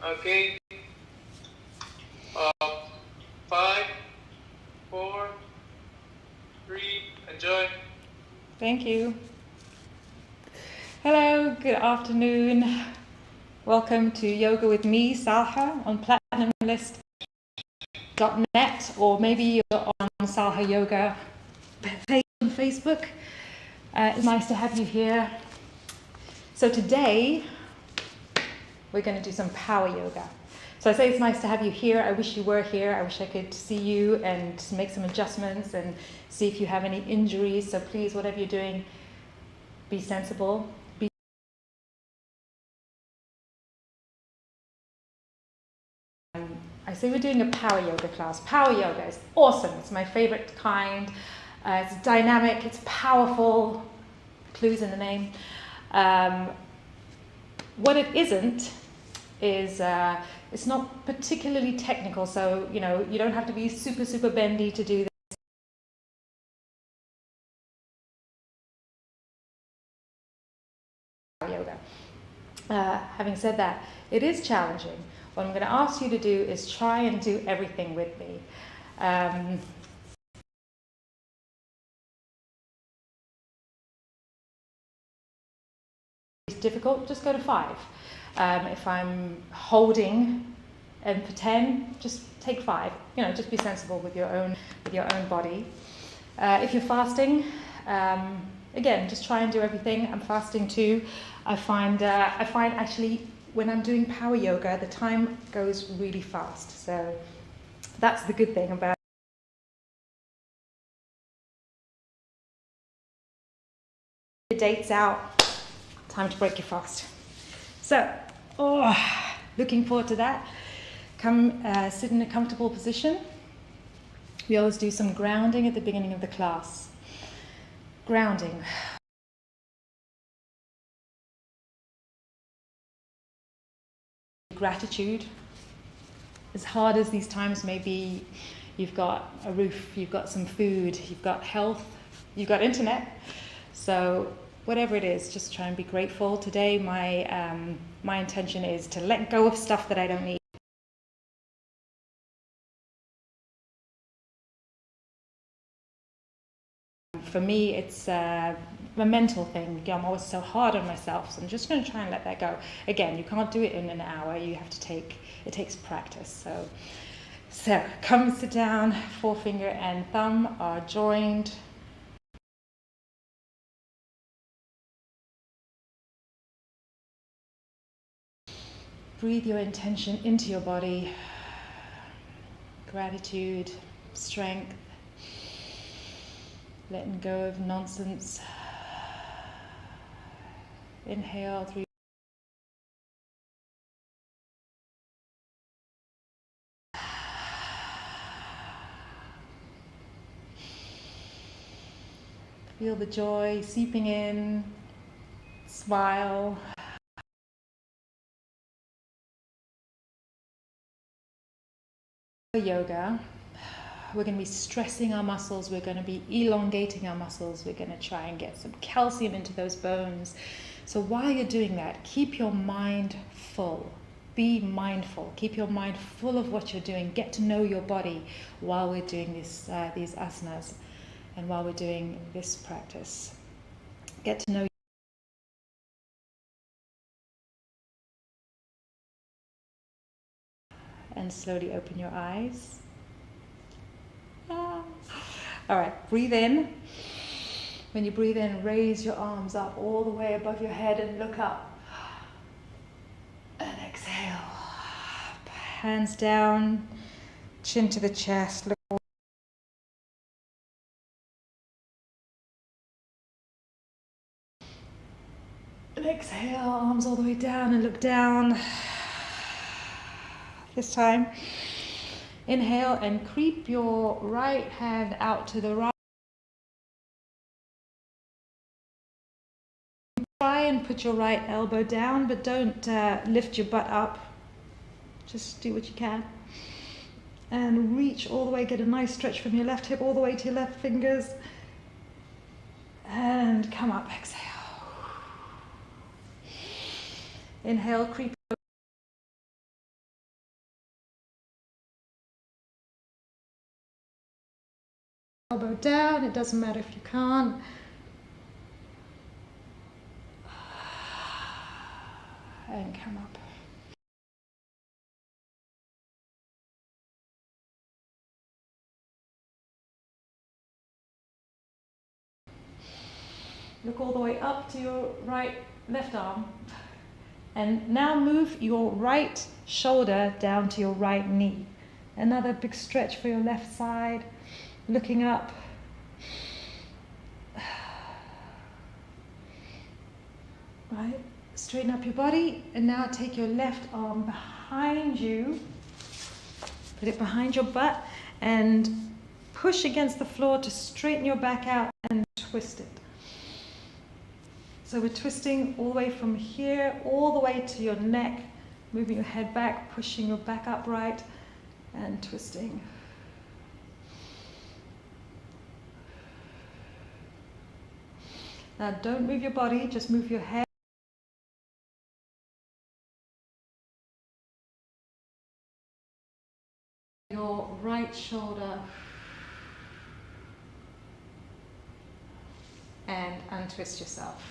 Okay. 5, 4, 3, enjoy. Thank you. Hello, good afternoon. Welcome to Yoga with me, Salha, on platinumlist.net, or maybe you're on Salha Yoga page on Facebook. It's nice to have you here. So today, we're going to do some power yoga. So I say it's nice to have you here. I wish you were here. I wish I could see you and make some adjustments and see if you have any injuries. So please, whatever you're doing, be sensible. I say we're doing a power yoga class. Power yoga is awesome. It's my favorite kind. It's dynamic. It's powerful. Clues in the name. What it isn't is it's not particularly technical. So you don't have to be super bendy to do this. Yoga. Having said that, it is challenging. What I'm going to ask you to do is try and do everything with me. If it's difficult, just go to 5. If I'm holding and for 10, just take 5. Just be sensible with your own body. If you're fasting, again, just try and do everything. I'm fasting too. I find actually when I'm doing power yoga, the time goes really fast. So that's the good thing about your dates out. Time to break your fast. So, looking forward to that. Come sit in a comfortable position. We always do some grounding at the beginning of the class. Grounding. Gratitude. As hard as these times may be, you've got a roof, you've got some food, you've got health, you've got internet. So whatever it is, just try and be grateful. Today my intention is to let go of stuff that I don't need. For me, it's a mental thing. I'm always so hard on myself, so I'm just going to try and let that go. Again, you can't do it in an hour. It takes practice. So come sit down. Forefinger and thumb are joined. Breathe your intention into your body. Gratitude, strength, letting go of nonsense. Inhale through. Feel the joy seeping in. Smile. Yoga, we're going to be stressing our muscles, we're going to be elongating our muscles, we're going to try and get some calcium into those bones. So while you're doing that, keep your mind full. Be mindful. Keep your mind full of what you're doing. Get to know your body while we're doing these asanas and while we're doing this practice. Get to know. And slowly open your eyes. All right, breathe in. When you breathe in, raise your arms up all the way above your head and look up. And exhale. Hands down, chin to the chest. Look forward. And exhale, arms all the way down and look down. This time, inhale and creep your right hand out to the right. Try and put your right elbow down, but don't lift your butt up. Just do what you can. And reach all the way, get a nice stretch from your left hip all the way to your left fingers. And come up, exhale. Inhale, creep elbow down, it doesn't matter if you can't. And come up. Look all the way up to your left arm. And now move your right shoulder down to your right knee. Another big stretch for your left side. Looking up. Right, straighten up your body. And now take your left arm behind you. Put it behind your butt. And push against the floor to straighten your back out and twist it. So we're twisting all the way from here, all the way to your neck, moving your head back, pushing your back upright, and twisting. Now don't move your body, just move your head. Your right shoulder. And untwist yourself.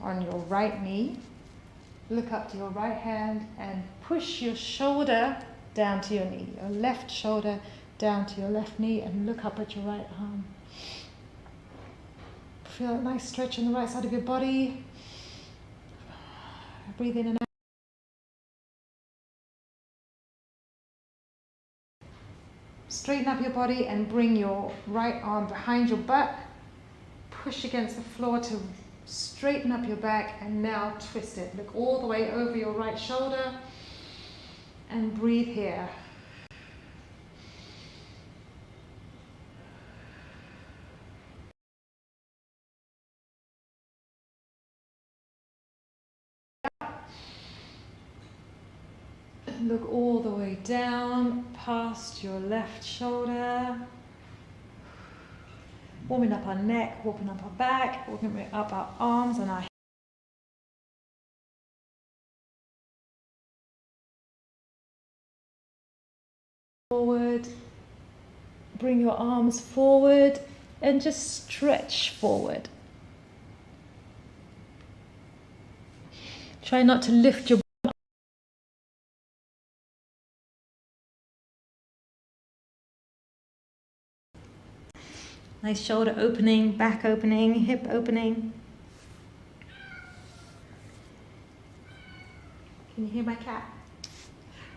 On your right knee, look up to your right hand and push your shoulder down to your knee, your left shoulder down to your left knee, and look up at your right arm. Feel a nice stretch on the right side of your body. Breathe in and out. Straighten up your body and bring your right arm behind your butt. Push against the floor to straighten up your back, and now twist it. Look all the way over your right shoulder and breathe here. And look all the way down past your left shoulder. Warming up our neck, warming up our back, warming up our arms and our forward. Bring your arms forward and just stretch forward. Try not to lift your nice shoulder opening, back opening, hip opening. Can you hear my cat?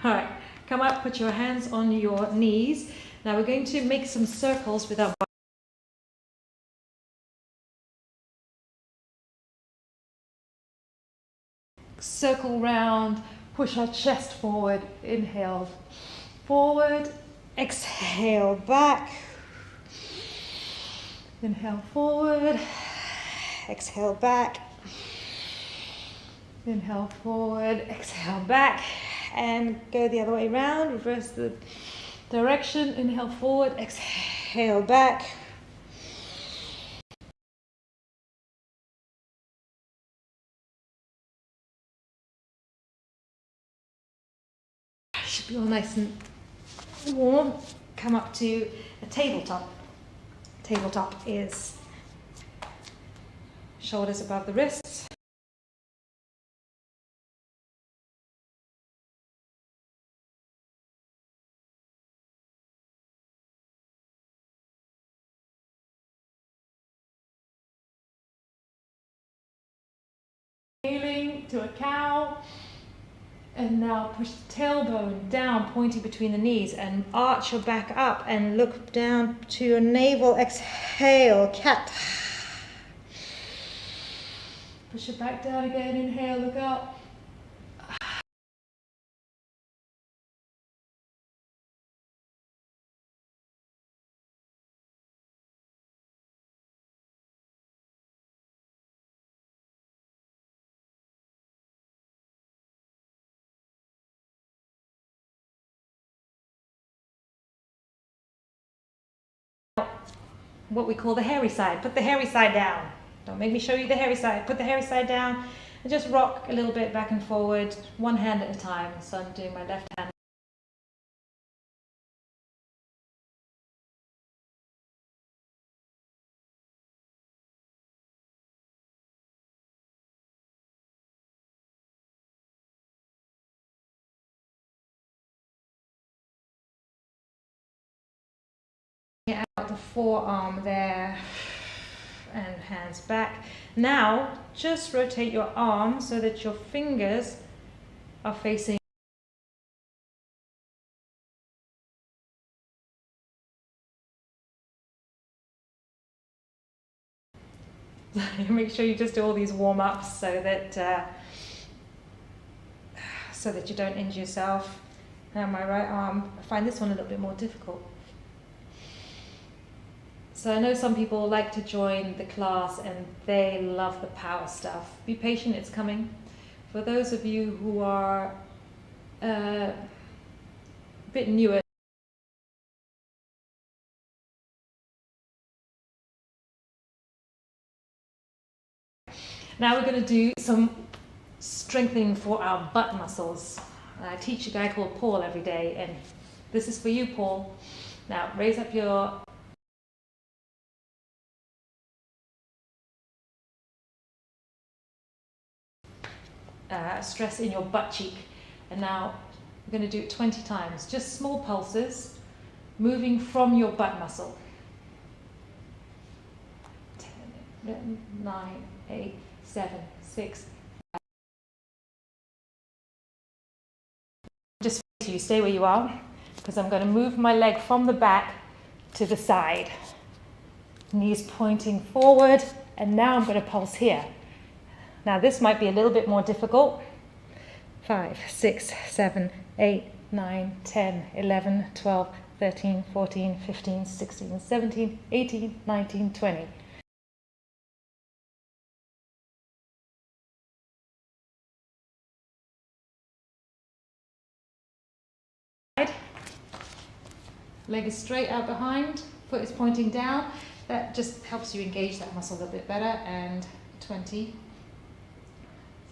All right, come up, put your hands on your knees. Now we're going to make some circles with our body. Circle round, push our chest forward, inhale forward, exhale back. Inhale forward, exhale back. Inhale forward, exhale back, and go the other way around. Reverse the direction. Inhale forward, exhale back. Should be all nice and warm. Come up to a tabletop. Tabletop is shoulders above the wrists. Kneeling to a cow. And now push the tailbone down, pointing between the knees, and arch your back up and look down to your navel. Exhale, cat. Push it back down again. Inhale, look up. What we call the hairy side. Put the hairy side down. Don't make me show you the hairy side. Put the hairy side down And just rock a little bit back and forward, one hand at a time. So I'm doing my left hand. Out the forearm there and hands back. Now just rotate your arm so that your fingers are facing. Make sure you just do all these warm-ups so that you don't injure yourself. Now my right arm, I find this one a little bit more difficult. So I know some people like to join the class and they love the power stuff. Be patient, it's coming. For those of you who are a bit newer, now we're going to do some strengthening for our butt muscles. I teach a guy called Paul every day, and this is for you, Paul. Now raise up your stress in your butt cheek, and now we're going to do it 20 times, just small pulses moving from your butt muscle. 10, 9, 8, 7, 6, 5. Just you stay where you are, because I'm going to move my leg from the back to the side, knees pointing forward, and now I'm going to pulse here. Now this might be a little bit more difficult. 5, 6, 7, 8, 9, 10, 11, 12, 13, 14, 15, 16, 17, 18, 19, 20. Leg is straight out behind, foot is pointing down. That just helps you engage that muscle a little bit better. And 20,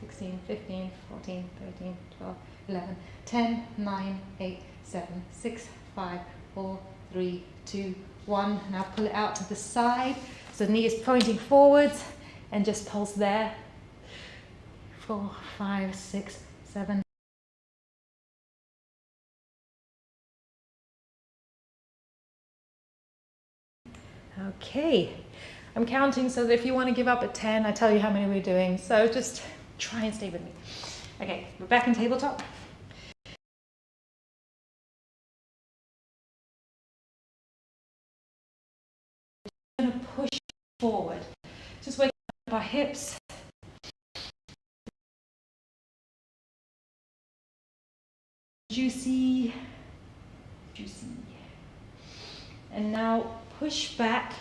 16, 15, 14, 13, 12, 11, 10, 9, 8, 7, 6, 5, 4, 3, 2, 1. Now pull it out to the side. So the knee is pointing forwards and just pulse there. 4, 5, 6, 7. Okay, I'm counting so that if you want to give up at 10, I tell you how many we're doing. So just try and stay with me. Okay, we're back in tabletop. We're going to push forward. Just waking up our hips. Juicy, juicy. And now push back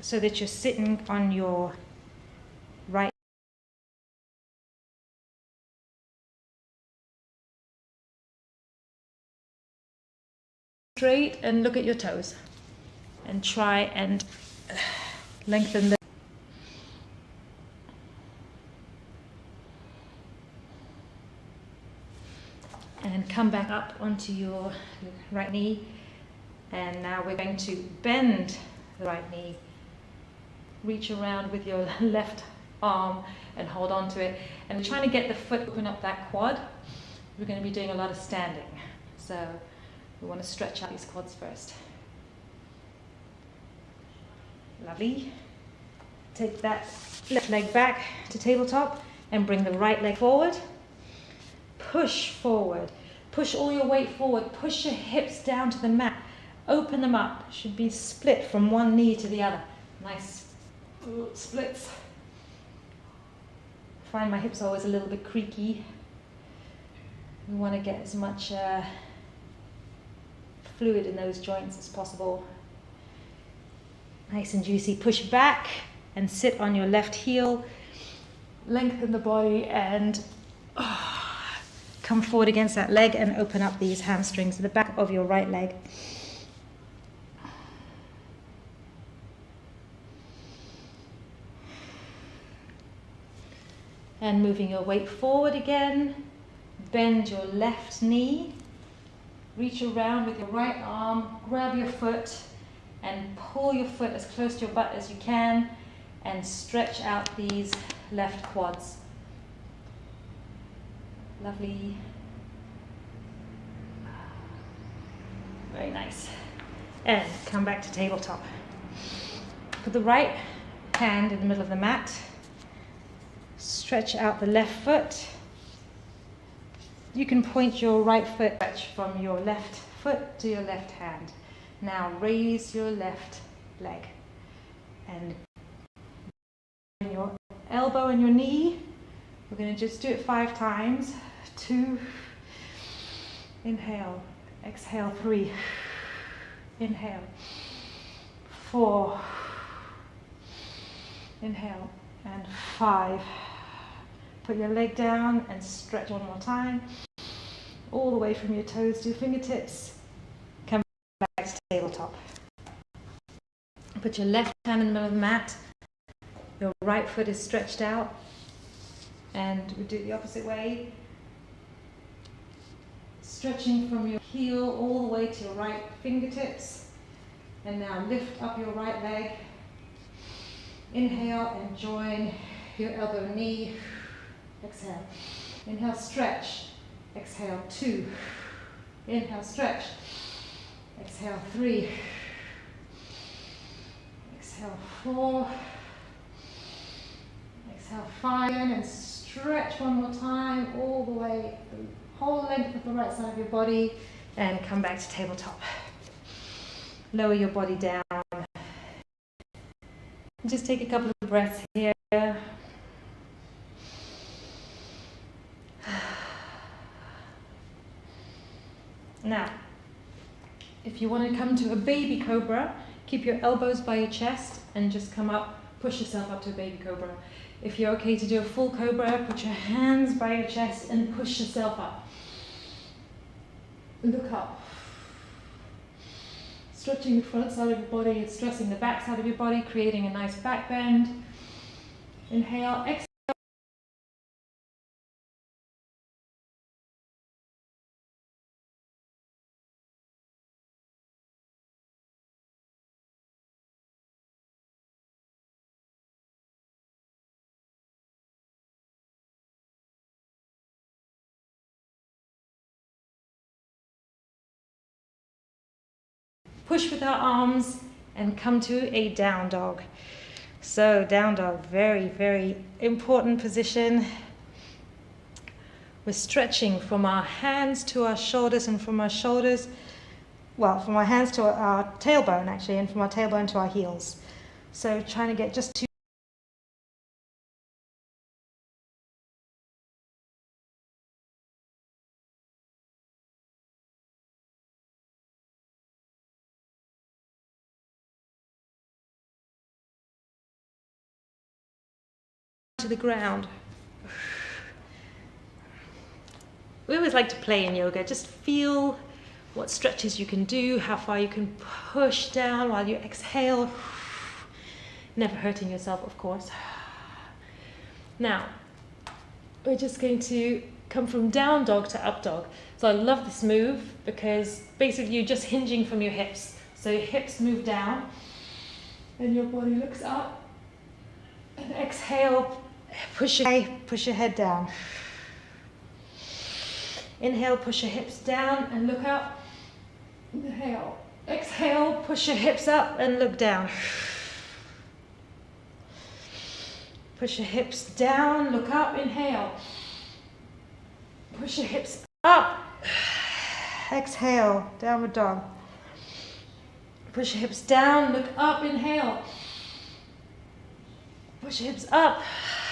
so that you're sitting on your right. Straight and look at your toes. And try and lengthen them. And come back up onto your right knee. And now we're going to bend the right knee. Reach around with your left arm and hold on to it. And we're trying to get the foot open up that quad. We're going to be doing a lot of standing. So we want to stretch out these quads first. Lovely. Take that left leg back to tabletop and bring the right leg forward. Push forward. Push all your weight forward. Push your hips down to the mat. Open them up. Should be split from one knee to the other. Nice splits. Find my hips are always a little bit creaky. We want to get as much fluid in those joints as possible. Nice and juicy. Push back and sit on your left heel. Lengthen the body and come forward against that leg and open up these hamstrings to the back of your right leg. And moving your weight forward again, bend your left knee, reach around with your right arm, grab your foot and pull your foot as close to your butt as you can and stretch out these left quads. Lovely. Very nice. And come back to tabletop. Put the right hand in the middle of the mat. Stretch out the left foot. You can point your right foot from your left foot to your left hand. Now raise your left leg and bring your elbow and your knee. We're going to just do it 5 times. 2, inhale, exhale, 3, inhale, 4, inhale, and 5. Put your leg down and stretch one more time, all the way from your toes to your fingertips. Come back to tabletop. Put your left hand in the middle of the mat. Your right foot is stretched out. And we do it the opposite way. Stretching from your heel all the way to your right fingertips. And now lift up your right leg. Inhale and join your elbow and knee. Exhale. Inhale, stretch. Exhale, 2. Inhale, stretch. Exhale, 3. Exhale, 4. Exhale, 5. And stretch one more time all the way, the whole length of the right side of your body. And come back to tabletop. Lower your body down. Just take a couple of breaths here. Now, if you want to come to a baby cobra, keep your elbows by your chest and just come up, push yourself up to a baby cobra. If you're okay to do a full cobra, put your hands by your chest and push yourself up. Look up. Stretching the front side of your body and stressing the back side of your body, creating a nice back bend. Inhale, exhale. Push with our arms and come to a down dog. So down dog, very, very important position. We're stretching from our hands to our shoulders and from our shoulders, well, from our hands to our tailbone actually, and from our tailbone to our heels. So trying to get just to the ground. We always like to play in yoga. Just feel what stretches you can do, how far you can push down while you exhale. Never hurting yourself, of course. Now, we're just going to come from down dog to up dog. So I love this move because basically you're just hinging from your hips. So your hips move down and your body looks up. And exhale, push your head down. Inhale, push your hips down and look up. Inhale. Exhale, push your hips up and look down. Push your hips down, look up, inhale. Push your hips up. Exhale, downward dog. Push your hips down, look up, inhale. Push your hips up,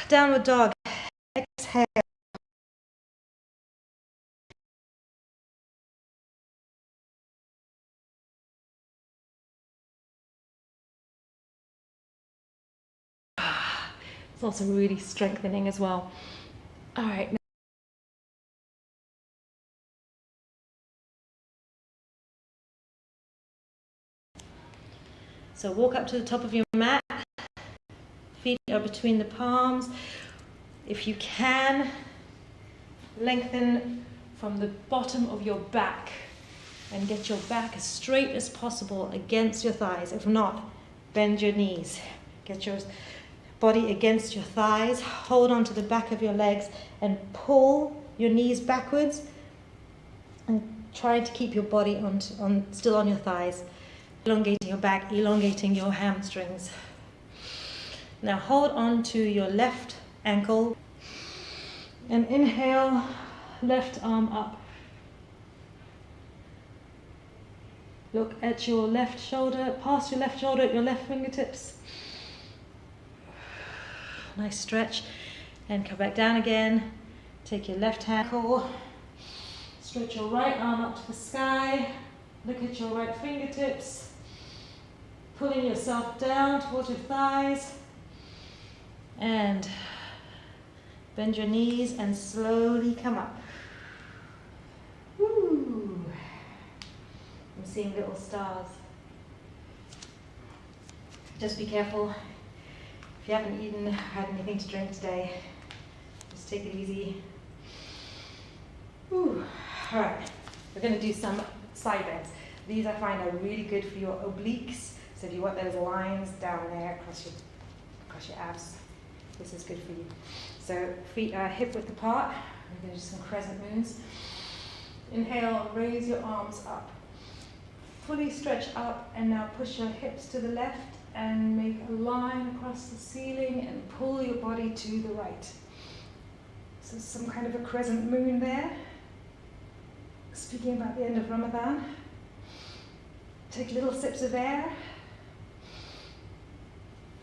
downward dog. Exhale. It's also really strengthening as well. All right. So walk up to the top of your mat. Feet are between the palms. If you can, lengthen from the bottom of your back and get your back as straight as possible against your thighs. If not, bend your knees. Get your body against your thighs, hold on to the back of your legs and pull your knees backwards and try to keep your body still on your thighs, elongating your back, elongating your hamstrings. Now hold on to your left ankle and inhale, left arm up. Look at your left shoulder, past your left shoulder at your left fingertips. Nice stretch. And come back down again. Take your left ankle. Stretch your right arm up to the sky. Look at your right fingertips. Pulling yourself down towards your thighs. And bend your knees and slowly come up. Woo. I'm seeing little stars. Just be careful. If you haven't had anything to drink today, just take it easy. Woo. All right, we're going to do some side bends. These I find are really good for your obliques. So if you want those lines down there across your abs, this is good for you. So feet are hip width apart. We're going to do some crescent moons. Inhale, raise your arms up. Fully stretch up and now push your hips to the left and make a line across the ceiling and pull your body to the right. So some kind of a crescent moon there. Speaking about the end of Ramadan. Take little sips of air.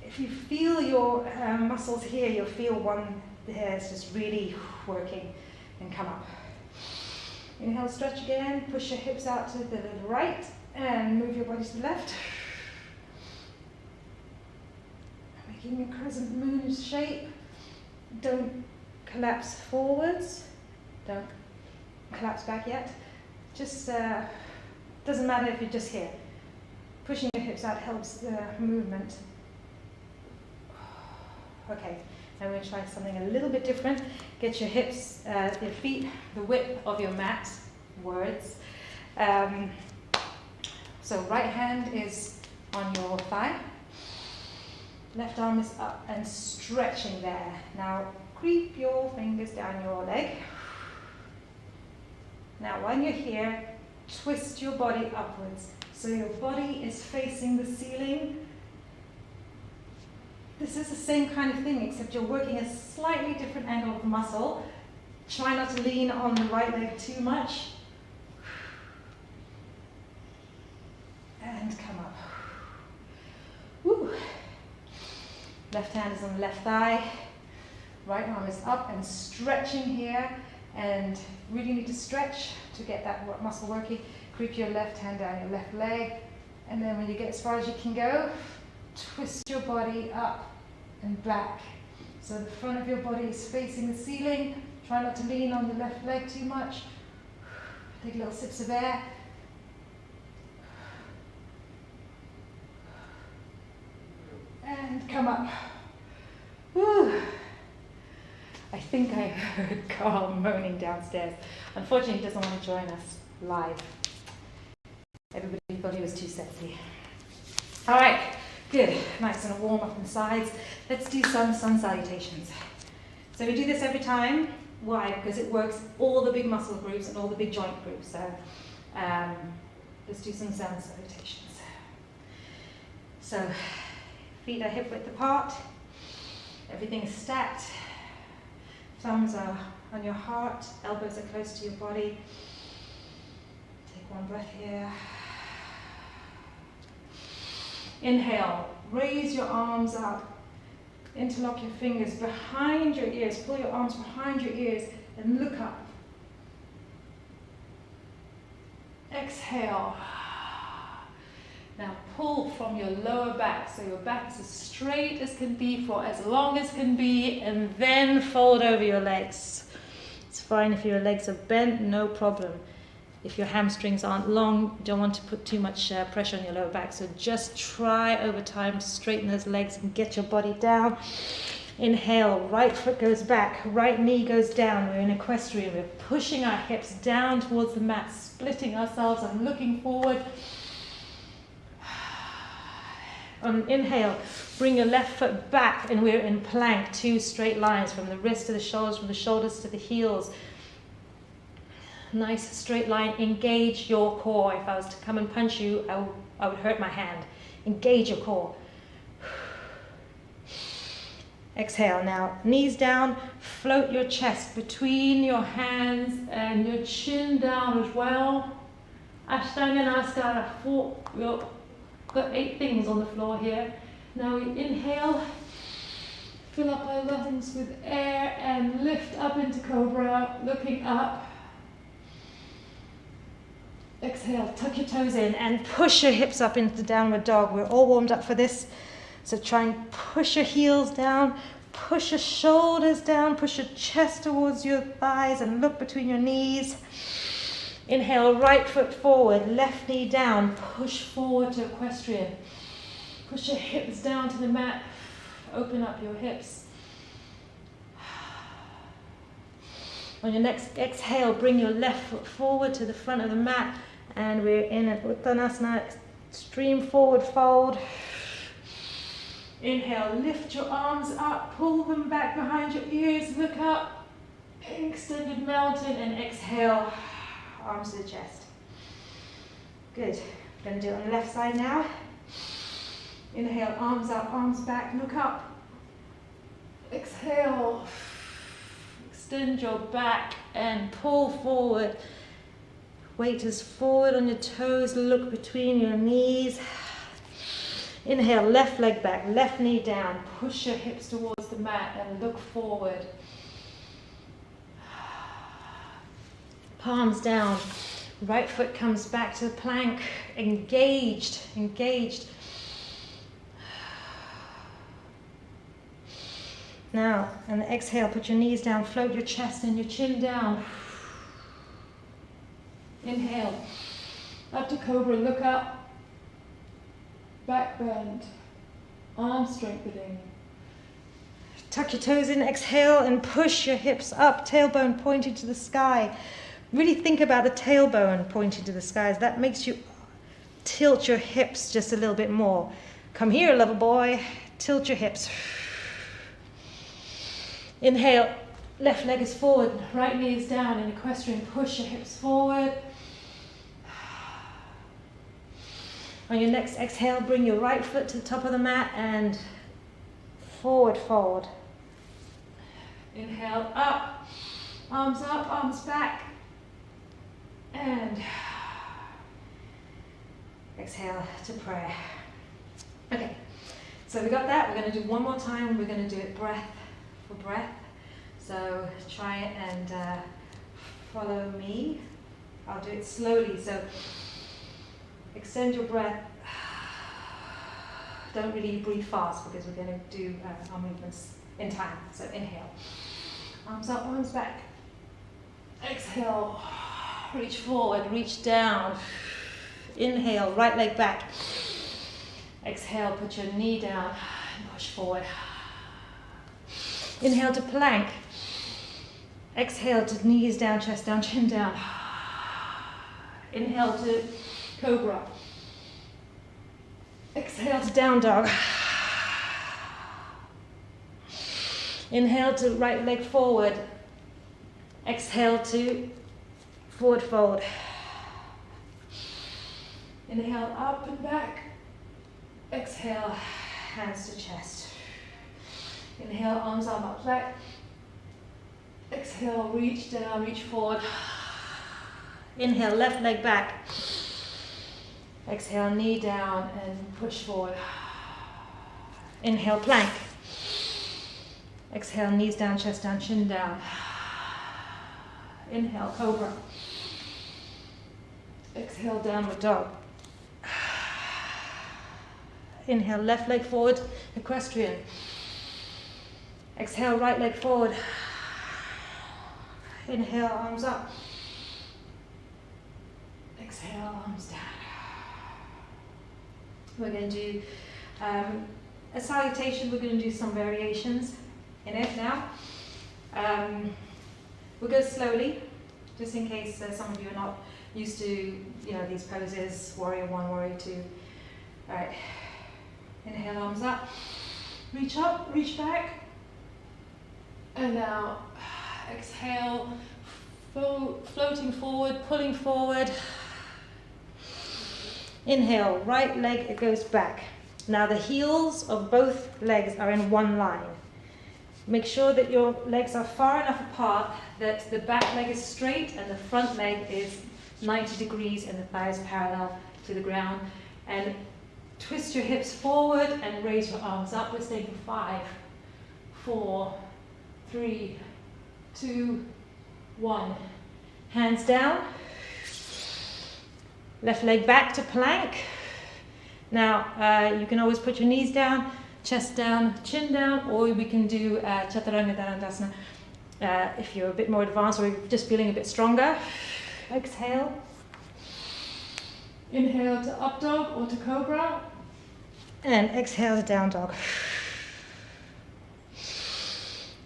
If you feel your muscles here, you'll feel one there is just really working, and come up. Inhale, stretch again, push your hips out to the right and move your body to the left. Making a crescent moon shape. Don't collapse forwards. Don't collapse back yet. Just doesn't matter if you're just here. Pushing your hips out helps the movement. Okay, now we're going to try something a little bit different. Get your hips, your feet, the width of your mat, words. So right hand is on your thigh. Left arm is up and stretching there. Now creep your fingers down your leg. Now when you're here, twist your body upwards. So your body is facing the ceiling. This is the same kind of thing, except you're working a slightly different angle of the muscle. Try not to lean on the right leg too much. And come up. Woo. Left hand is on the left thigh. Right arm is up and stretching here. And really need to stretch to get that muscle working. Creep your left hand down your left leg. And then when you get as far as you can go, twist your body up and back. So the front of your body is facing the ceiling. Try not to lean on the left leg too much. Take little sips of air. And come up. Whew. I think I heard Carl moaning downstairs. Unfortunately, he doesn't want to join us live. Everybody thought he was too sexy. All right, good. Nice and warm up on the sides. Let's do some sun salutations. So we do this every time. Why? Because it works all the big muscle groups and all the big joint groups. So let's do some sun salutations. So feet are hip width apart. Everything is stacked. Thumbs are on your heart. Elbows are close to your body. Take one breath here. Inhale, raise your arms up, interlock your fingers behind your ears, pull your arms behind your ears and look up. Exhale. Now pull from your lower back, so your back is as straight as can be for as long as can be, and then fold over your legs. It's fine if your legs are bent, no problem. If your hamstrings aren't long, you don't want to put too much pressure on your lower back. So just try over time to straighten those legs and get your body down. Inhale, right foot goes back, right knee goes down. We're in equestrian. We're pushing our hips down towards the mat, splitting ourselves and looking forward. On inhale, bring your left foot back and we're in plank, 2 straight lines from the wrist to the shoulders, from the shoulders to the heels. Nice straight line. Engage your core. If I was to come and punch you, I would hurt my hand. Engage your core. Exhale now, knees down, float your chest between your hands and your chin down as well. Ashtanganasana, we've got 8 things on the floor here. Now we inhale, fill up our lungs with air and lift up into cobra, looking up. Exhale, tuck your toes in and push your hips up into downward dog. We're all warmed up for this. So try and push your heels down, push your shoulders down, push your chest towards your thighs and look between your knees. Inhale, right foot forward, left knee down, push forward to equestrian. Push your hips down to the mat, open up your hips. On your next exhale, bring your left foot forward to the front of the mat and we're in an Uttanasana, extreme forward fold. Inhale, lift your arms up, pull them back behind your ears, look up, extended mountain, and exhale, arms to the chest. Good. We're going to do it on the left side now. Inhale, arms up, arms back, look up. Exhale, extend your back and pull forward. Weight is forward on your toes, look between your knees. Inhale, left leg back, left knee down. Push your hips towards the mat and look forward. Palms down. Right foot comes back to the plank. Engaged, engaged. Now, on the exhale, put your knees down, float your chest and your chin down. Inhale, up to cobra, look up. Back bend, arm strengthening. Tuck your toes in, exhale and push your hips up, tailbone pointing to the sky. Really think about the tailbone pointing to the sky. That makes you tilt your hips just a little bit more. Come here, little boy, tilt your hips. Inhale, left leg is forward, right knee is down in equestrian, push your hips forward. On your next exhale, bring your right foot to the top of the mat and forward fold. Inhale, up, arms back, and exhale to prayer. Okay, so we got that. We're going to do one more time. We're going to do it breath for breath. So try it and follow me. I'll do it slowly. So extend your breath. Don't really breathe fast because we're going to do our movements in time. So inhale. Arms up, arms back. Exhale. Reach forward, reach down. Inhale, right leg back. Exhale, put your knee down and push forward. Inhale to plank. Exhale to knees down, chest down, chin down. Inhale to cobra. Exhale to down dog. Inhale to right leg forward. Exhale to forward fold. Inhale up and back. Exhale, hands to chest. Inhale, arms up, back. Exhale, reach down, reach forward. Inhale, left leg back. Exhale, knee down and push forward. Inhale, plank. Exhale, knees down, chest down, chin down. Inhale, cobra. Exhale, downward dog. Inhale, left leg forward, equestrian. Exhale, right leg forward. Inhale, arms up. Exhale, arms down. We're going to do a salutation. We're going to do some variations. in it now. We'll go slowly, just in case some of you are not used to, these poses, warrior one, warrior two. All right, inhale, arms up, reach up, reach back, and now exhale, floating forward, pulling forward. Inhale, right leg, it goes back. Now the heels of both legs are in one line. Make sure that your legs are far enough apart that the back leg is straight and the front leg is 90 degrees and the thighs parallel to the ground. And twist your hips forward and raise your arms up. We're staying for 5, 4, 3, 2, 1. Hands down. Left leg back to plank. Now you can always put your knees down, chest down, chin down, or we can do Chaturanga Dhanurasana if you're a bit more advanced or you're just feeling a bit stronger. Exhale. Inhale to up dog or to cobra. And exhale to down dog.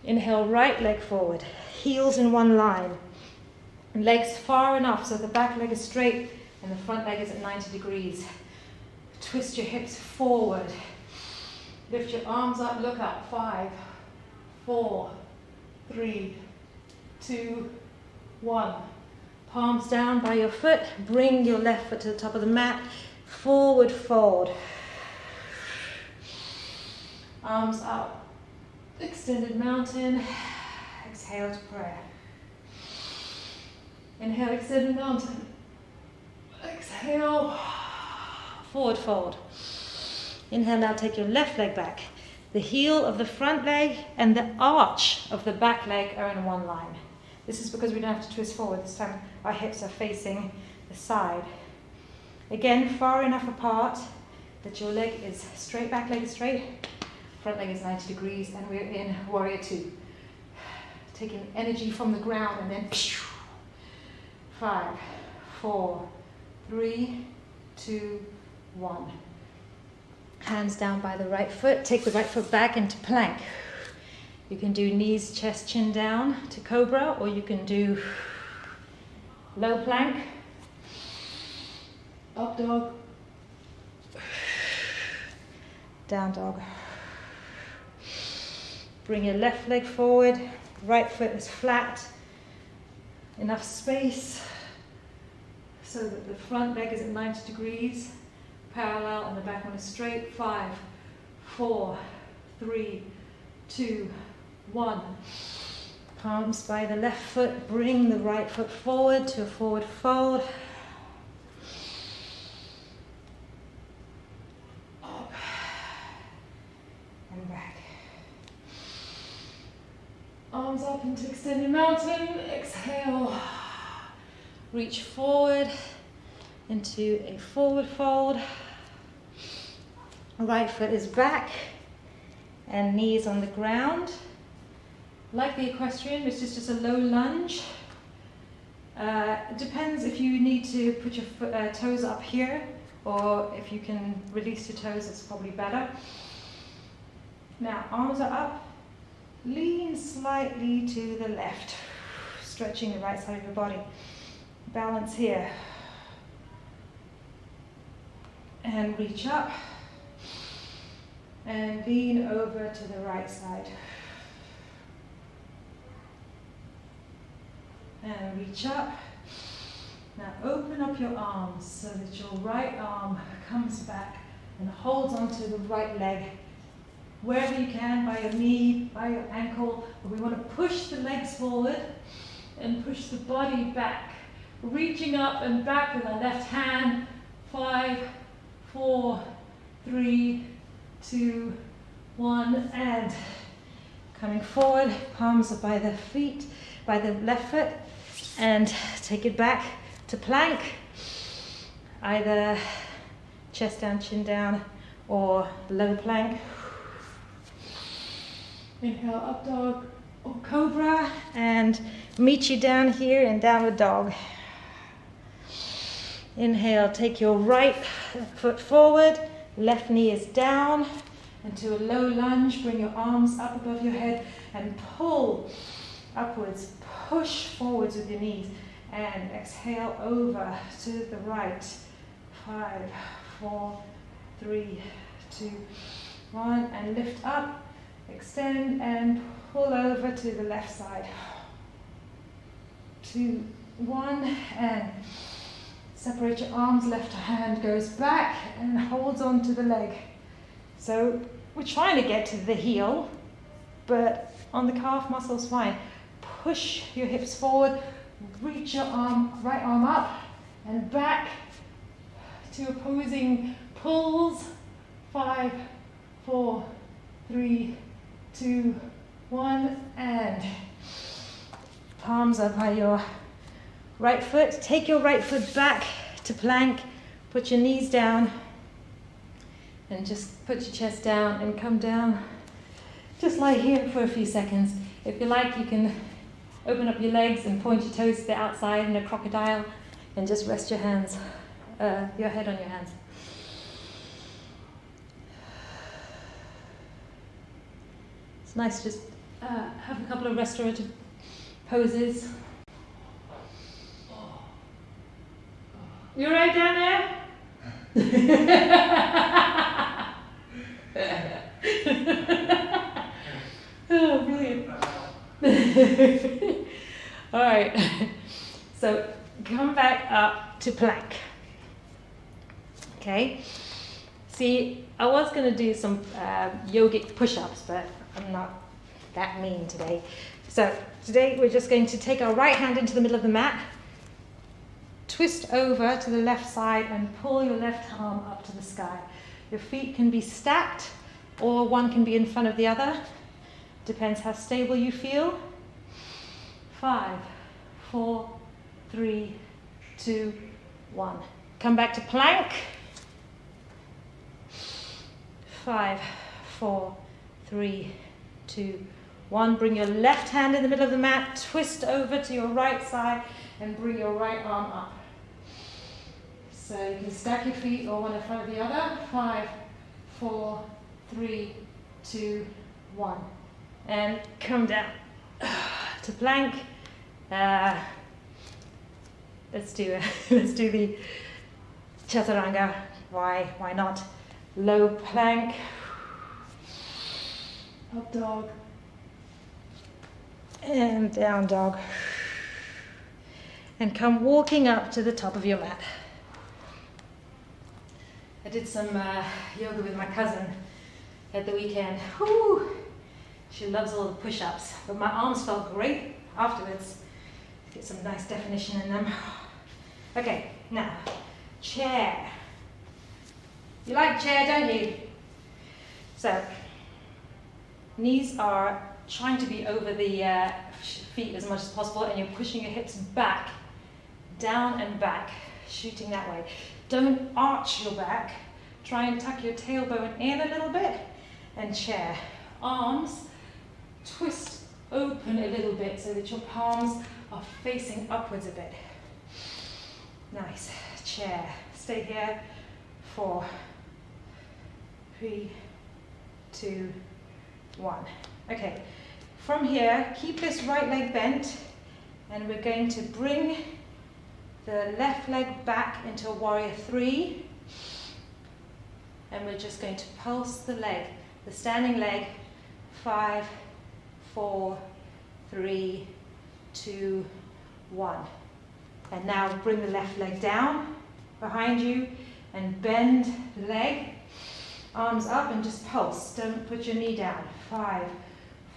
Inhale, right leg forward. Heels in one line. Legs far enough so the back leg is straight and the front leg is at 90 degrees. Twist your hips forward. Lift your arms up, look up. 5, 4, 3, 2, 1. Palms down by your foot. Bring your left foot to the top of the mat. Forward fold. Arms up. Extended mountain. Exhale to prayer. Inhale, extended mountain. Exhale. Forward fold. Inhale, now take your left leg back. The heel of the front leg and the arch of the back leg are in one line. This is because we don't have to twist forward. This time our hips are facing the side. Again, far enough apart that your leg is straight, back leg is straight, front leg is 90 degrees, and we're in warrior two. Taking energy from the ground and then 5, 4, 3, 2, 1. Hands down by the right foot. Take the right foot back into plank. You can do knees, chest, chin down to cobra, or you can do low plank, up dog, down dog. Bring your left leg forward. Right foot is flat. Enough space so that the front leg is at 90 degrees, parallel, and the back one is straight. 5, 4, 3, 2, 1. Palms by the left foot. Bring the right foot forward to a forward fold. Up and back. Arms up into extended mountain. Exhale. Reach forward into a forward fold. Right foot is back and knees on the ground. Like the equestrian, this is just a low lunge. It depends if you need to put your toes up here, or if you can release your toes, it's probably better. Now, arms are up. Lean slightly to the left, stretching the right side of your body. Balance here. And reach up. And lean over to the right side. And reach up. Now open up your arms so that your right arm comes back and holds onto the right leg. Wherever you can, by your knee, by your ankle. But we want to push the legs forward and push the body back. Reaching up and back with our left hand. 5, 4, 3, 2, 1, and coming forward. Palms are by the feet, by the left foot, and take it back to plank. Either chest down, chin down, or low plank. Inhale, up dog or cobra, and meet you down here in downward dog. Inhale, take your right foot forward, left knee is down, into a low lunge. Bring your arms up above your head and pull upwards. Push forwards with your knees and exhale over to the right. 5, 4, 3, 2, 1, and lift up, extend and pull over to the left side. 2, 1, and separate your arms. Left hand goes back and holds on to the leg. So we're trying to get to the heel, but on the calf muscles, fine. Push your hips forward, reach your right arm up and back to opposing pulls. 5, 4, 3, 2, 1, and palms up by your right foot. Take your right foot back to plank. Put your knees down and just put your chest down and come down. Just lie here for a few seconds. If you like, you can open up your legs and point your toes to the outside in a crocodile and just rest your hands, your head on your hands. It's nice to just have a couple of restorative poses. You all right down there? Oh, brilliant. All right, so come back up to plank. Okay, see, I was going to do some yogic push-ups, but I'm not that mean today. So today we're just going to take our right hand into the middle of the mat, twist over to the left side and pull your left arm up to the sky. Your feet can be stacked or one can be in front of the other. Depends how stable you feel. 5, 4, 3, 2, 1. Come back to plank. 5, 4, 3, 2, 1. Bring your left hand in the middle of the mat, twist over to your right side and bring your right arm up. So you can stack your feet or one in front of the other. 5, 4, 3, 2, 1. And come down to plank. Let's do the chaturanga. Why not? Low plank, up dog, and down dog. And come walking up to the top of your mat. I did some yoga with my cousin at the weekend. Whew. She loves all the push-ups, but my arms felt great afterwards. Get some nice definition in them. Okay, now, chair. You like chair, don't you? So, knees are trying to be over the feet as much as possible, and you're pushing your hips back, down and back, shooting that way. Don't arch your back. Try and tuck your tailbone in a little bit, and chair. Arms twist open a little bit so that your palms are facing upwards a bit. Nice. Chair. Stay here. 4, 3, 2, 1. Okay. From here, keep this right leg bent, and we're going to bring the left leg back into a warrior 3, and we're just going to pulse the leg, the standing leg. 5, 4, 3, 2, 1. And now bring the left leg down behind you and bend the leg. Arms up and just pulse. Don't put your knee down. 5,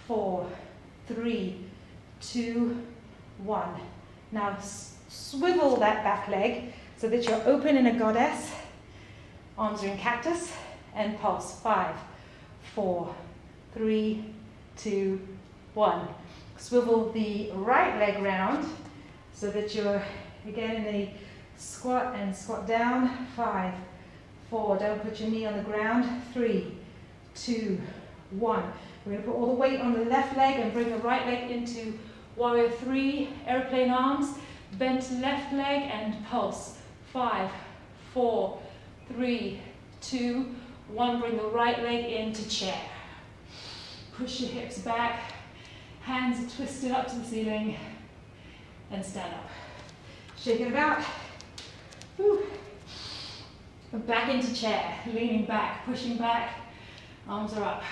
4, 3, 2, 1. Now swivel that back leg so that you're open in a goddess. Arms are in cactus and pulse. 5, 4, 3, 2, 1. Swivel the right leg round so that you're again in a squat and squat down. 5, 4, don't put your knee on the ground. 3, 2, 1. We're going to put all the weight on the left leg and bring the right leg into warrior 3, airplane arms, bent left leg and pulse. 5, 4, 3, 2, 1, bring the right leg into chair. Push your hips back, hands are twisted up to the ceiling, and stand up. Shake it about. Woo. Back into chair, leaning back, pushing back, arms are up.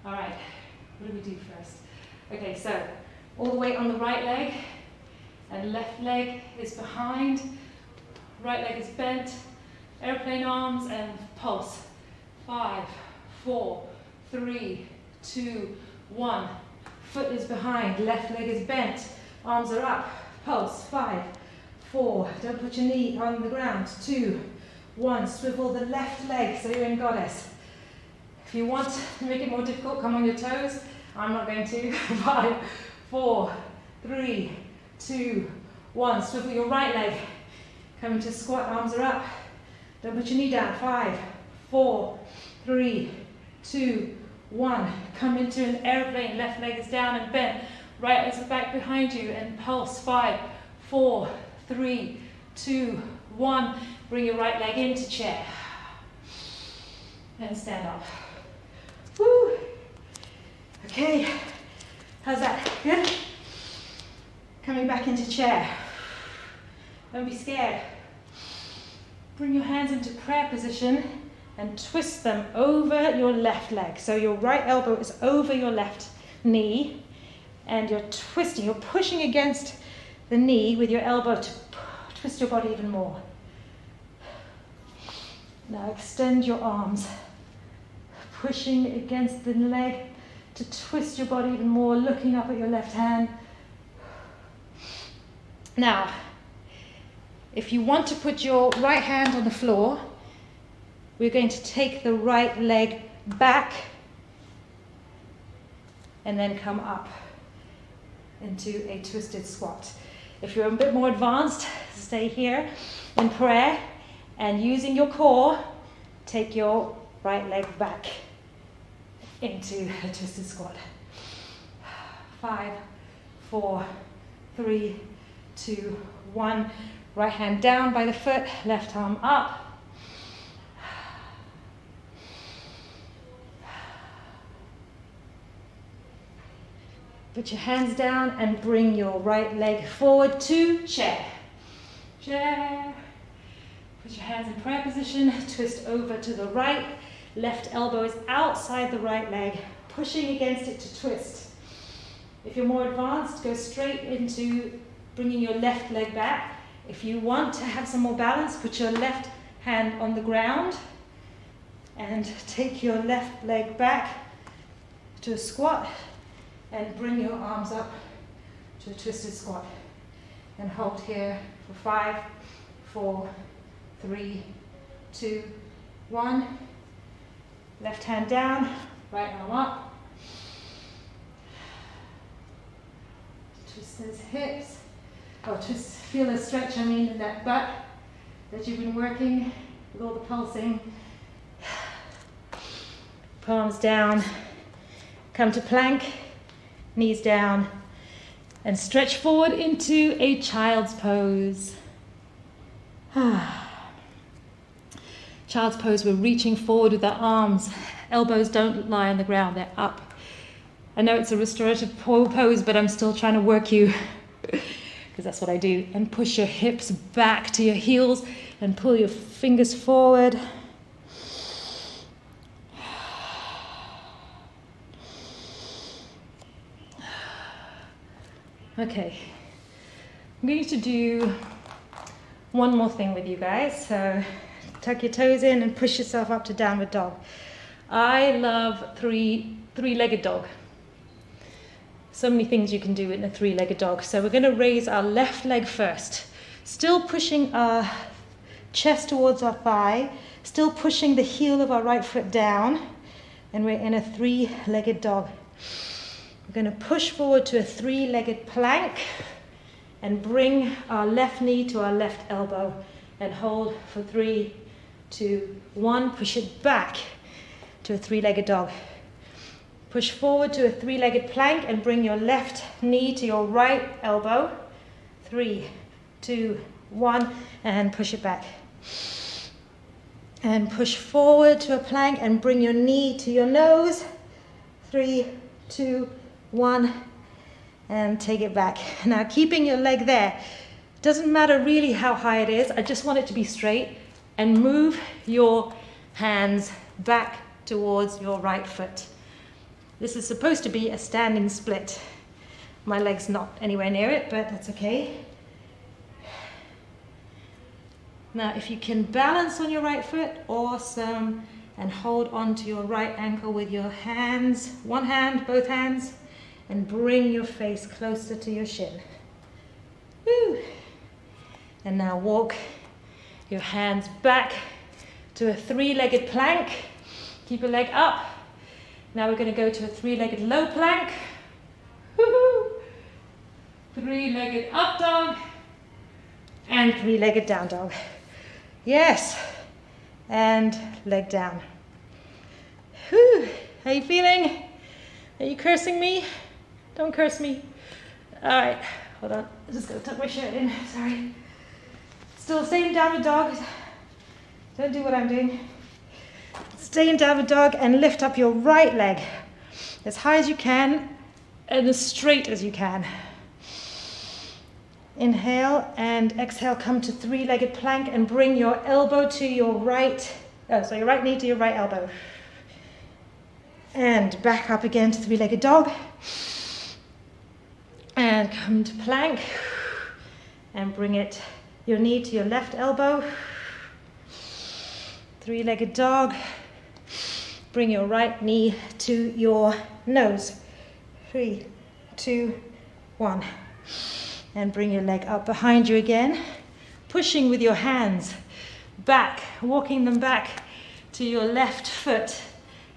All right, what do we do first? Okay, so all the weight on the right leg, and left leg is behind, right leg is bent, airplane arms and pulse. 5, 4, 3, 2, 1. Foot is behind, left leg is bent, arms are up, pulse. 5, 4, don't put your knee on the ground. 2, 1, swivel the left leg so you're in goddess. If you want to make it more difficult, come on your toes. I'm not going to. 5, 4, 3, 2, 1. Swivel your right leg. Come into squat, arms are up. Don't put your knee down. 5, 4, 3, 2, 1. Come into an airplane. Left leg is down and bent. Right leg's back behind you and pulse. 5, 4, 3, 2, 1. Bring your right leg into chair. And stand up. Woo! Okay. How's that? Good? Coming back into chair. Don't be scared. Bring your hands into prayer position and twist them over your left leg. So your right elbow is over your left knee and you're twisting, you're pushing against the knee with your elbow to twist your body even more. Now extend your arms, pushing against the leg to twist your body even more, looking up at your left hand. Now, if you want to put your right hand on the floor, we're going to take the right leg back and then come up into a twisted squat. If you're a bit more advanced, stay here in prayer and using your core, take your right leg back into a twisted squat. 5, 4, 3, 2, 1. Right hand down by the foot, left arm up. Put your hands down and bring your right leg forward to chair. Chair. Put your hands in prayer position, twist over to the right. Left elbow is outside the right leg, pushing against it to twist. If you're more advanced, go straight into bringing your left leg back. If you want to have some more balance, put your left hand on the ground and take your left leg back to a squat and bring your arms up to a twisted squat. And hold here for 5, 4, 3, 2, 1. Left hand down, right arm up. Twist those hips. Oh, just feel the stretch, in that butt that you've been working with all the pulsing. Palms down, come to plank, knees down, and stretch forward into a child's pose. Child's pose, we're reaching forward with our arms. Elbows don't lie on the ground, they're up. I know it's a restorative pose, but I'm still trying to work you, because that's what I do. And push your hips back to your heels and pull your fingers forward. Okay, I'm going to do one more thing with you guys. So tuck your toes in and push yourself up to downward dog. I love three-legged dog. So many things you can do in a three-legged dog. So we're going to raise our left leg first. Still pushing our chest towards our thigh. Still pushing the heel of our right foot down. And we're in a three-legged dog. We're going to push forward to a three-legged plank and bring our left knee to our left elbow and hold for 3, 2, 1. Push it back to a three-legged dog. Push forward to a three-legged plank and bring your left knee to your right elbow. 3, 2, 1, and push it back. And push forward to a plank and bring your knee to your nose. 3, 2, 1, and take it back. Now keeping your leg there. Doesn't matter really how high it is, I just want it to be straight, and move your hands back towards your right foot. This is supposed to be a standing split. My leg's not anywhere near it, but that's okay. Now if you can balance on your right foot, awesome, and hold on to your right ankle with your hands, one hand, both hands, and bring your face closer to your shin. Woo. And now walk your hands back to a three-legged plank. Keep your leg up. Now we're going to go to a three-legged low plank. Woo-hoo. Three-legged up dog and three-legged down dog. Yes. And leg down. Whew. How are you feeling? Are you cursing me? Don't curse me. All right, hold on. I'm just gonna tuck my shirt in. Sorry. Still stay in downward dog. Don't do what I'm doing. Stay in downward dog and lift up your right leg as high as you can and as straight as you can. Inhale and exhale, come to three-legged plank and bring your elbow to your right, your right knee to your right elbow. And back up again to three-legged dog. And come to plank and bring your knee to your left elbow. Three-legged dog. Bring your right knee to your nose. 3, 2, 1. And bring your leg up behind you again, pushing with your hands back, walking them back to your left foot,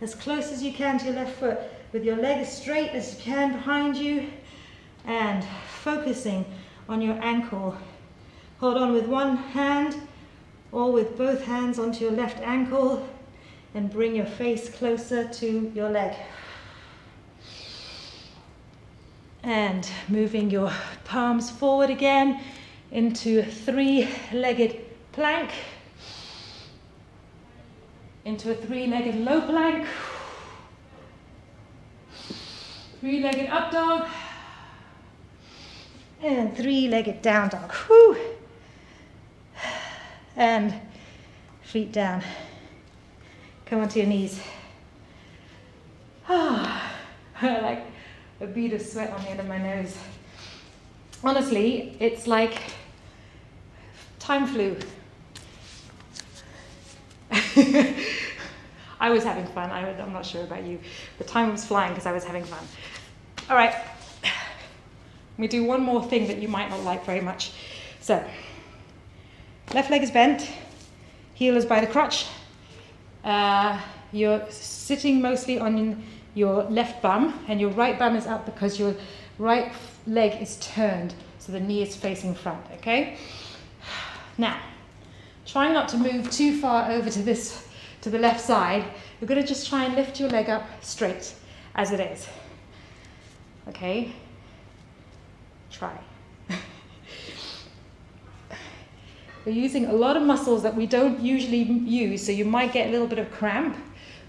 as close as you can to your left foot, with your leg as straight as you can behind you, and focusing on your ankle. Hold on with one hand or with both hands onto your left ankle and bring your face closer to your leg. And moving your palms forward again into three-legged plank, into a three-legged low plank, three-legged up dog, and three-legged down dog. Whew. And feet down. Come onto your knees. Like a bead of sweat on the end of my nose. Honestly, it's like time flew. I was having fun. I'm not sure about you, but time was flying because I was having fun. All right, let me do one more thing that you might not like very much. So, left leg is bent, heel is by the crotch. You're sitting mostly on your left bum, and your right bum is up because your right leg is turned, so the knee is facing front, okay? Now, try not to move too far over to the left side. You're going to just try and lift your leg up straight as it is, okay? Try. We're using a lot of muscles that we don't usually use, so you might get a little bit of cramp,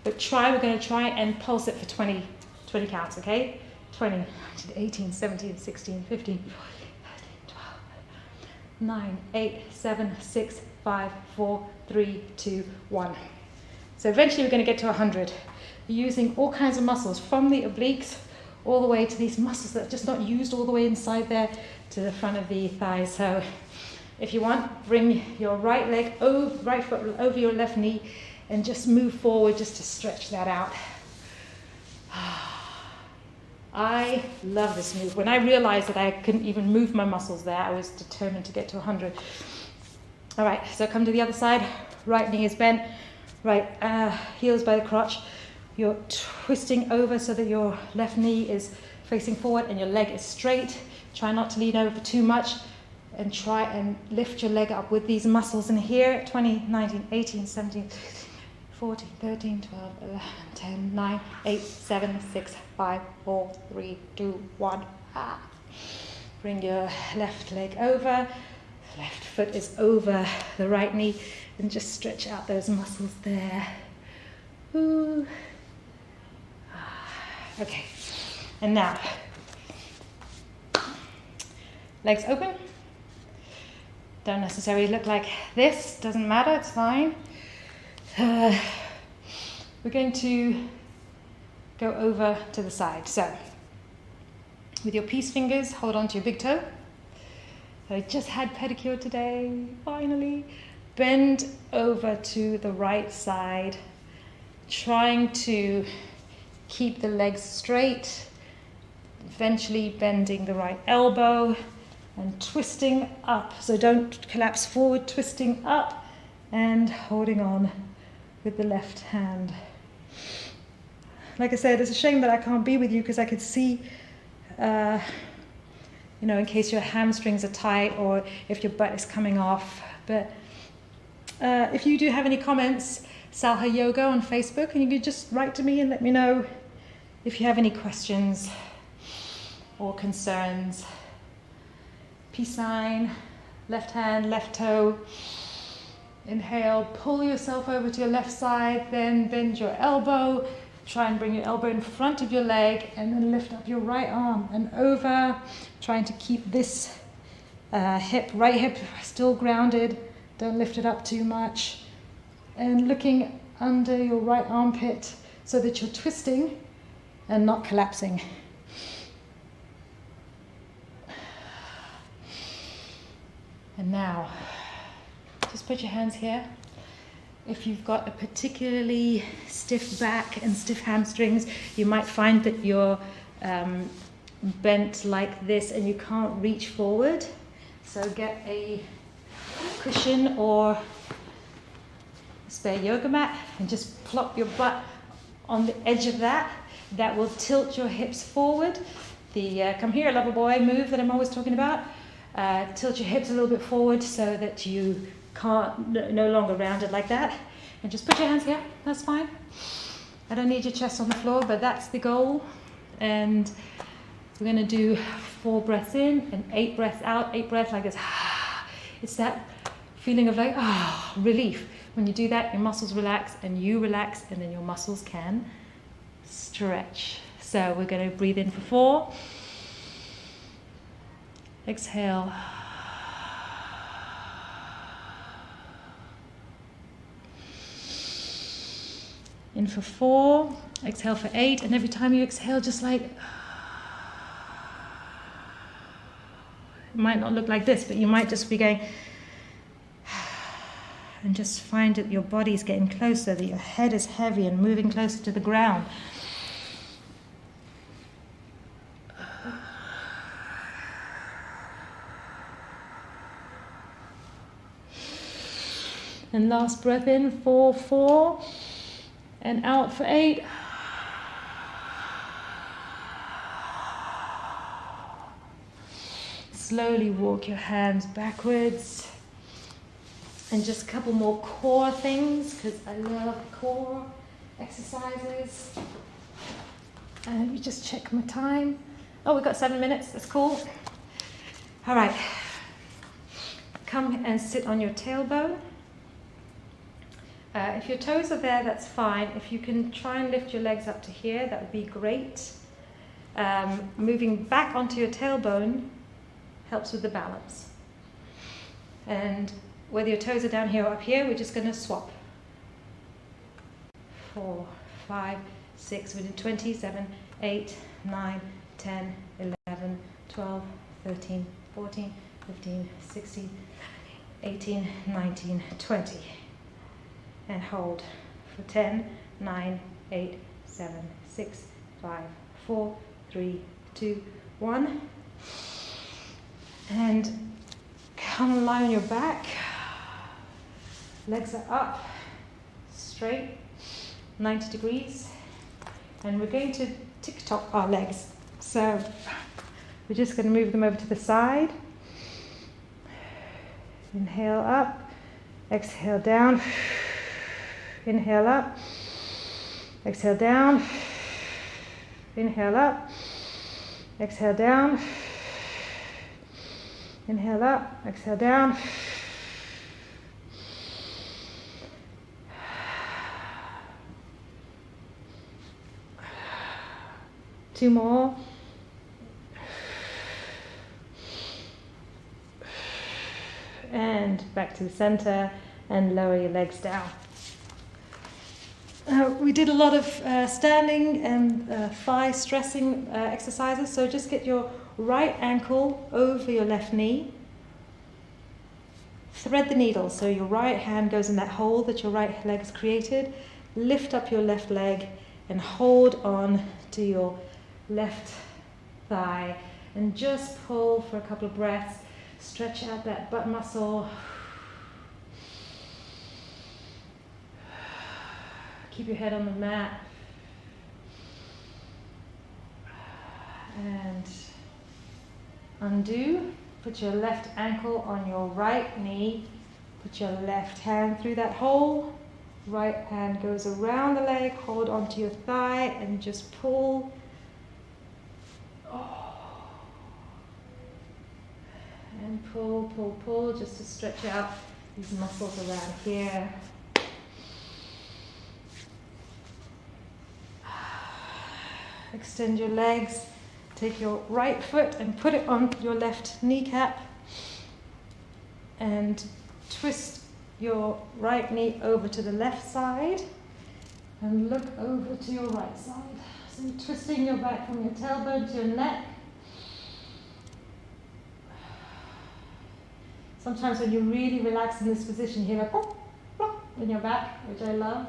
but we're going to try and pulse it for 20 counts, okay? 20, 19, 18, 17, 16, 15, 14, 13, 12, 9, 8, 7, 6, 5, 4, 3, 2, 1. So eventually we're going to get to 100. You're using all kinds of muscles, from the obliques all the way to these muscles that are just not used all the way inside there to the front of the thighs. So if you want, bring your right foot over your left knee and just move forward just to stretch that out. I love this move. When I realized that I couldn't even move my muscles there, I was determined to get to 100. All right, so come to the other side. Right knee is bent, right heel is by the crotch. You're twisting over so that your left knee is facing forward and your leg is straight. Try not to lean over too much, and try and lift your leg up with these muscles in here. 20, 19, 18, 17, 14, 13, 12, 11, 10, 9, 8, 7, 6, 5, 4, 3, 2, 1. Bring your left leg over. Left foot is over the right knee, and just stretch out those muscles there. Ooh. Okay, and now legs open. Don't necessarily look like this, doesn't matter, it's fine. We're going to go over to the side. So, with your peace fingers, hold on to your big toe. I just had pedicure today, finally. Bend over to the right side, trying to keep the legs straight, eventually bending the right elbow and twisting up. So don't collapse forward, twisting up and holding on with the left hand. Like I said, it's a shame that I can't be with you because I could see, in case your hamstrings are tight or if your butt is coming off. But if you do have any comments, Salha Yoga on Facebook, and you could just write to me and let me know if you have any questions or concerns. Peace sign, left hand, left toe. Inhale, pull yourself over to your left side, then bend your elbow. Try and bring your elbow in front of your leg and then lift up your right arm and over, trying to keep this right hip still grounded. Don't lift it up too much. And looking under your right armpit so that you're twisting and not collapsing. And now, just put your hands here. If you've got a particularly stiff back and stiff hamstrings, you might find that you're bent like this and you can't reach forward. So get a cushion or a spare yoga mat and just plop your butt on the edge of that. That will tilt your hips forward. The come here, lover boy move that I'm always talking about. Tilt your hips a little bit forward so that you can't no longer round it like that. And just put your hands here, that's fine. I don't need your chest on the floor, but that's the goal. And we're gonna do 4 breaths in and 8 breaths out, 8 breaths like this. It's that feeling of like, relief. When you do that, your muscles relax and you relax, and then your muscles can stretch. So we're gonna breathe in for 4. Exhale. In for 4, exhale for 8, and every time you exhale, just like, it might not look like this, but you might just be going, and just find that your body's getting closer, that your head is heavy and moving closer to the ground. And last breath in for 4. And out for 8. Slowly walk your hands backwards. And just a couple more core things, because I love core exercises. And let me just check my time. Oh, we've got 7 minutes, that's cool. All right. Come and sit on your tailbone. If your toes are there, that's fine. If you can try and lift your legs up to here, that would be great. Moving back onto your tailbone helps with the balance. And whether your toes are down here or up here, we're just going to swap. 4, 5, 6, we did 20, 7, 8, 9, 10, 11, 12, 13, 14, 15, 16, 18, 19, 20. And hold for 10, 9, 8, 7, 6, 5, 4, 3, 2, 1. And come and lie on your back. Legs are up, straight, 90 degrees. And we're going to tick-tock our legs. So we're just going to move them over to the side. Inhale up, exhale down. Inhale up, exhale down, inhale up, exhale down, Inhale up, exhale down. Two more. And back to the center and lower your legs down. We did a lot of standing and thigh stressing exercises, so just get your right ankle over your left knee. Thread the needle, so your right hand goes in that hole that your right leg has created. Lift up your left leg and hold on to your left thigh and just pull for a couple of breaths. Stretch out that butt muscle. Keep your head on the mat. And undo. Put your left ankle on your right knee. Put your left hand through that hole. Right hand goes around the leg. Hold onto your thigh and just pull. And pull, pull, pull, just to stretch out these muscles around here. Extend your legs. Take your right foot and put it on your left kneecap. And twist your right knee over to the left side. And look over to your right side. So you're twisting your back from your tailbone to your neck. Sometimes when you really relax in this position, you hear like plop, plop in your back, which I love.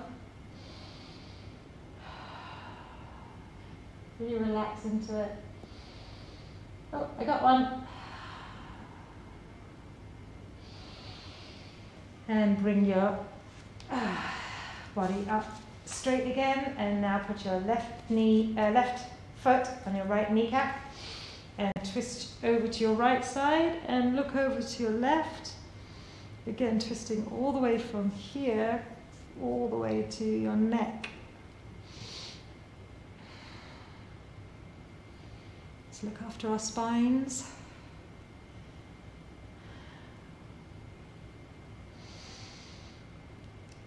Really relax into it. Oh, I got one. And bring your body up straight again. And now put your left foot on your right kneecap. And twist over to your right side and look over to your left. Again, twisting all the way from here, all the way to your neck. Let's look after our spines.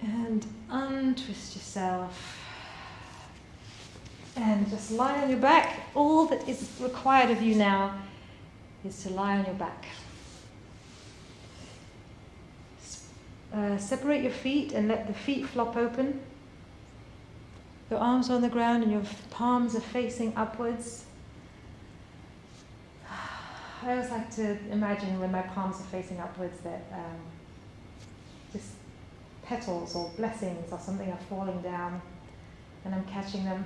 And untwist yourself. And just lie on your back. All that is required of you now is to lie on your back. Separate your feet and let the feet flop open. Your arms are on the ground and your palms are facing upwards. I always like to imagine when my palms are facing upwards that just petals or blessings or something are falling down and I'm catching them.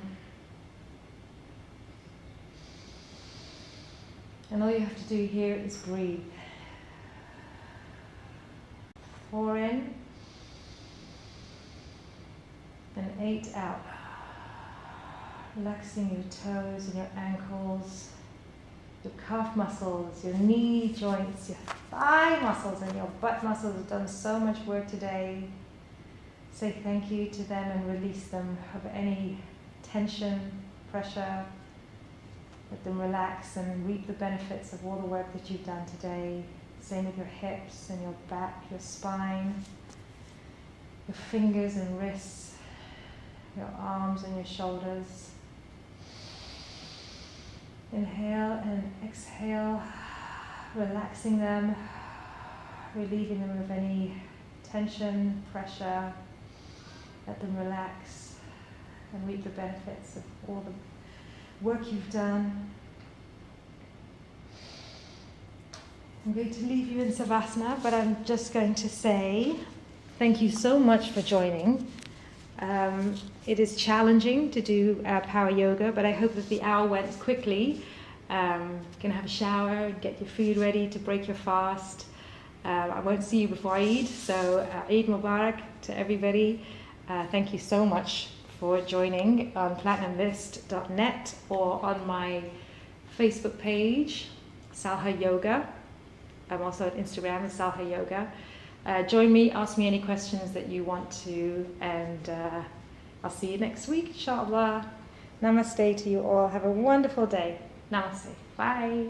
And all you have to do here is breathe. 4 in and 8 out. Relaxing your toes and your ankles, your calf muscles, your knee joints, your thigh muscles and your butt muscles have done so much work today. Say thank you to them and release them of any tension, pressure. Let them relax and reap the benefits of all the work that you've done today. Same with your hips and your back, your spine, your fingers and wrists, your arms and your shoulders. Inhale and exhale, relaxing them, relieving them of any tension, pressure. Let them relax and reap the benefits of all the work you've done. I'm going to leave you in Savasana, but I'm just going to say thank you so much for joining. It is challenging to do power yoga, but I hope that the hour went quickly. You can have a shower, get your food ready to break your fast. I won't see you before Eid, so Eid Mubarak to everybody. Thank you so much for joining on platinumlist.net or on my Facebook page, Salha Yoga. I'm also on Instagram as Salha Yoga. Join me, ask me any questions that you want to, and I'll see you next week, inshallah. Namaste to you all. Have a wonderful day. Namaste. Bye.